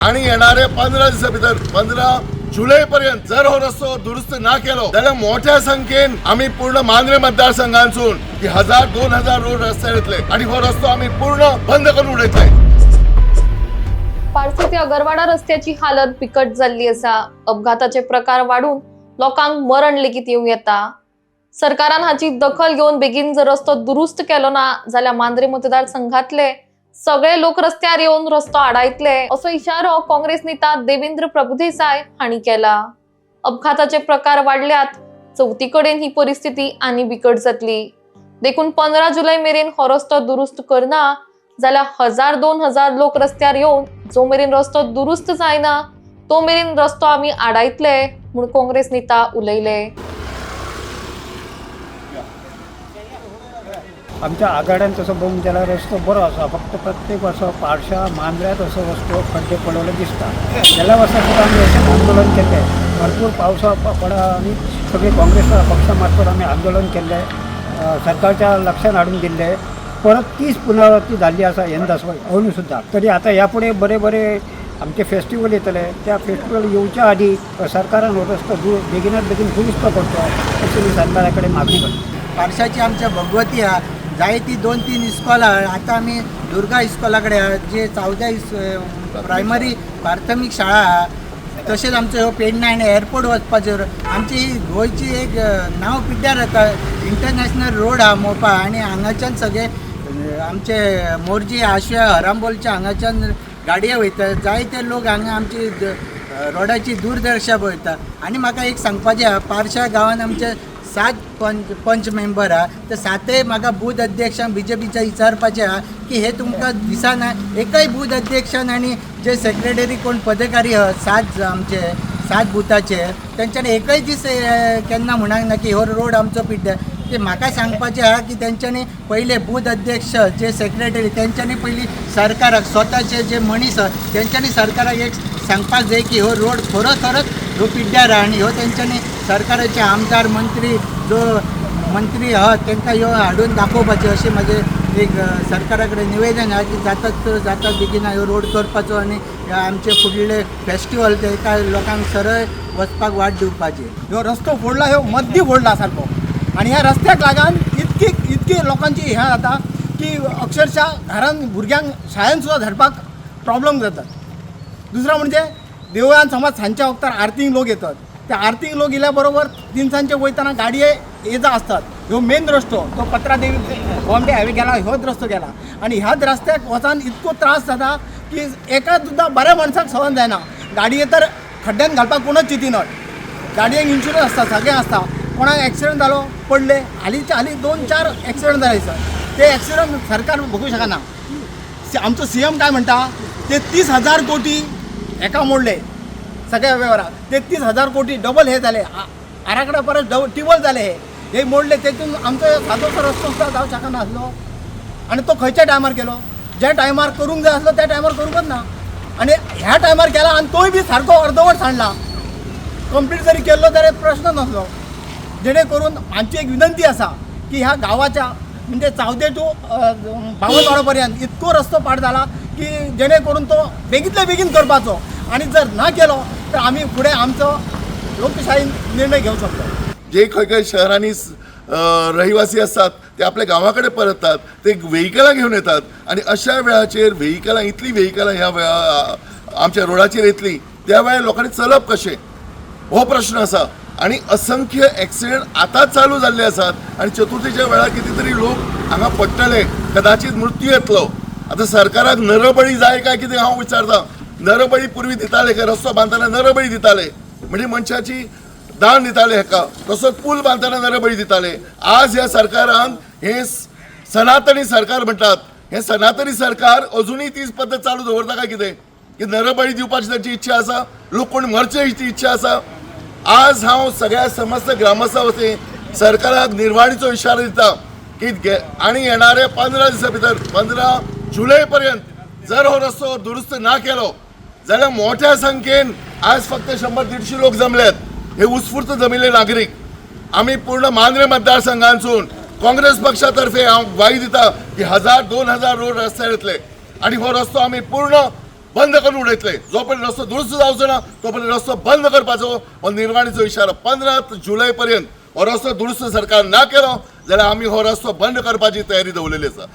आणि येणाऱ्या 15 दिवसा भितर 15 जुलै पर्यंत जर हो रस्तो दुरुस्त ना केलो जाल्यार मोठ्या संख्येन आम्ही पूर्ण मांद्रे मतदारसंघांसून 1000-2000 रोड रस्त्यार येतले आणि हो रस्तो आम्ही पूर्ण बंद करून उडयतले। पारसी ते अगरवाडा रस्त्याची हालत बिकट झाली असा। अपघाताचे प्रकार वाढून लोकांक मरण लेगीत येवं येता। सरकारान हाची दखल घेऊन बेगीन जर रस्तो दुरुस्त केलो ना जाल्यार मांद्रे मतदारसंघातले सगळे लोक रस्त्यार येऊन रस्तो आडायतले असो इशारो काँग्रेस नेता देवेंद्र प्रभुदेसाय हांणी केला। अपघाताचे प्रकार वाढल्यात चौथी कडेन ही परिस्थिती आनी बिकट जातली। देखून 15 जुलै मेरेन हो रस्तो दुरुस्त करना जाल्यार 1000-2000 लोक रस्त्यार येऊन जो मेरेन रस्तो दुरुस्त जायना तो मेरेन रस्तो आमी आडायतले म्हूण काँग्रेस नेता उलयले। आमच्या आघाड्यान तसो बघूंक गेल्यार रस्तो बरो आसा, फक्त प्रत्येक वर्सा पारशा मांद्र्यात असो रस्तो खड्डे पडलेले दिसता। गेल्या वर्सा सुद्दां आमी अशें आंदोलन केल्लें, भरपूर पावसा पडा आनी सगळे काँग्रेस पक्षा मार्फत आमी आंदोलन केल्लें, सरकारच्या लक्षात हाडून दिल्लें। परत तीच पुनरावृत्ती जाल्ली आसा यंदा अंदू सुद्दां। तरी आतां ह्या फुडें बरे बरे आमचे फेस्टिवल येतले, त्या फेस्टिवल येवच्या आदी सरकारान हो रस्तो बेगिनात बेगीन दुरुस्त करचो अशी मी सरकारा कडेन मागणी करता। पारशाची आमच्या भगवती हा जायती 2-3 इस्कॉला आता आम्ही दुर्गा इस्कॉलाकडे जे 14 प्रायमरी प्राथमिक शाळा हा, तसेच आमचं हो पेडणा आनी एअरपोर्ट वचपाचो आमची ही गोंयची एक नांव पिड्ड्यार येता। इंटरनॅशनल रोड हा मोपा आणि हांगाच्यान सगळे आमचे मोरजी आशया हरामबोलच्या हांगाच्यान गाडयो वयता, जायते लोक हांगा आमची रोडाची दूरदर्शा पळयता। आनी म्हाका एक सांगपाचें हा, पारशा गांवांत आमचे 7 पंच मेंबर हा, ते 7 म्हाका बूथ अध्यक्षांक BJPच्या विचारपाचें हा की हे तुमकां दिसना एकय बूथ अध्यक्षान आनी जे सेक्रेटरी कोण पदाधिकारी हा 7 आमचे 7 बुथाचे तेंच्यांनी एकय दीस केन्ना म्हणांक ना की हो रोड आमचो पिड्ड्यार। ते म्हाका सांगपाचें हा की तेंच्यांनी पयले बूथ अध्यक्ष जे सेक्रेटरी तेंच्यांनी पयलीं सरकाराक स्वताचे जे मनीस तेंच्यांनी सरकाराक एक सांगपाक जाय की हो रोड खरोखरच हो पिड्ड्यार आहा आणि हो तेंच्यांनी सरकाराचे आमदार मंत्री जो मंत्री आहा तांकां ह्यो हाडून दाखोवपाचें अशें म्हाजें एक सरकारा कडेन निवेदन आहा की जाता बेगीन ह्यो रोड करपाचो आणि आमचे फुडले फेस्टिवल ते काय लोकांक सरळ वचपाक वाट दिवपाची। ह्यो रस्तो फोडला, ह्यो मद्दी फोडला सारको आणि ह्या रस्त्याक लागून इतकी लोकांची हें जाता की अक्षरशः घरान भुरग्यांक शाळेन सुद्दां धाडपाक प्रॉब्लेम जातात। दुसरं म्हणजे देवळान समज सांजच्या वक्तार आरतीक लोक येतात, त्या आरतीक लोक येयल्या बरोबर दिनसांचे वयताना गाडये येजा असतात। ह्यो मेन रस्तो तो पत्रादेवी बॉम्बे हायवे गेला ह्योच रस्तो गेला आणि ह्याच रस्त्याक वचून इतको त्रास जाता की एका सुद्दां बऱ्या मनशाक सहन जायना। गाडये तर खड्ड्यान घालपाक कोणच चिंतिनात, गाडयेक इन्शुरन्स आसता सगळें आसता, कोणाक एक्सिडंट जालो पडले हालींच्या हालीं 2-4 एक्सिडंट जाले सर, ते एक्सिडंट सरकार बघू शकना। आमचो CM काय म्हणटा ते 30,000 कोटी एका मोडले सगळ्या व्यवहारात, 33,000 कोटी डबल हे झाले, आराखडा परत टिबल झाले, हे मोडले। तेतून आमचो सादोसो रस्तो सुद्दां जावं शकना आसलो आणि तो खंयच्या टायमार केलो, ज्या टायमार करूंक जाय आसलो त्या टायमार करूंकच ना आणि ह्या टायमार केला आणि तोय बी सारको अर्दवट सांडला। कंप्लीट जरी केल्लो जाल्यार प्रश्न नसलो। जेणे करून आमची एक विनंती आसा की ह्या गावाच्या म्हणजे चावदे टू बावनवाडा पर्यंत इतको रस्तो पाड जाला की जेणे करून तो बेगीतल्या बेगीन करपाचो आणि जर ना केलो तर आम्ही पुढे आमचो लोकशाही निर्णय घेऊ शकतो। जे खंय शहरांनी रहिवासी असतात ते आपल्या गावाकडे परततात, ते व्हेइकलां घेऊन येतात आणि अशा वेळाचेर व्हेइकलां इतली व्हेइकलां ह्या आमच्या रोडाचेर येतली त्या वेळार लोकांनी चलप कशें हो प्रश्न आसा आणि असंख्य ॲक्सिडेंट आता चालू जाल्ले आसात आणि चतुर्थीच्या वेळार किती तरी लोक हांगा पडटले, कदाचित मृत्यू येतलो। आता सरकाराक नरबळी जाय काय कितें हांव विचारता। नरबळी पूर्वी दिताले काय रस्तो बांदतना नरबळी दिताले म्हणजे मनशाची दान दिताले हेका, तसोच पूल बांदतना नरबळी दिताले। आज ह्या सरकारान हे सनातनी सरकार म्हणटात, हे सनातनी सरकार अजूनही तीच पद्दत चालू दवरता काय कितें की नरबळी दिवपाची तांची इच्छा आसा, लोक कोण मरचे ही इच्छा आसा। आज हांव सगळ्या समस्त ग्रामस्था वतीन सरकाराक निर्वाणीचो इशारो दिता की आणि येणाऱ्या 15 दिवसा भितर 15 जुलै पर्यंत जर हो रस्तो दुरुस्त ना केलो जाल्यार मोठ्या संख्येन आज फक्त 100-150 लोक जमल्यात, हे उत्स्फूर्त जमिल्ले नागरिक। आम्ही पूर्ण मांद्रे मतदारसंघांसून काँग्रेस पक्षातर्फे हांव ग्वाही दिता की 1000-2000 रोड रस्त्यार येतले आणि हो रस्तो आम्ही पूर्ण बंद करून उडयतले. जो पर्यंत रस्तो दुरुस्त जावचो ना तो पर्यंत रस्तो बंद करपाचो हो निर्वाणीचो इशारो. 15 जुलय पर्यंत हो रस्तो दुरुस्त सरकार ना केलो जाल्यार आमी हो रस्तो बंद करपाची तयारी दवरलेली आसा.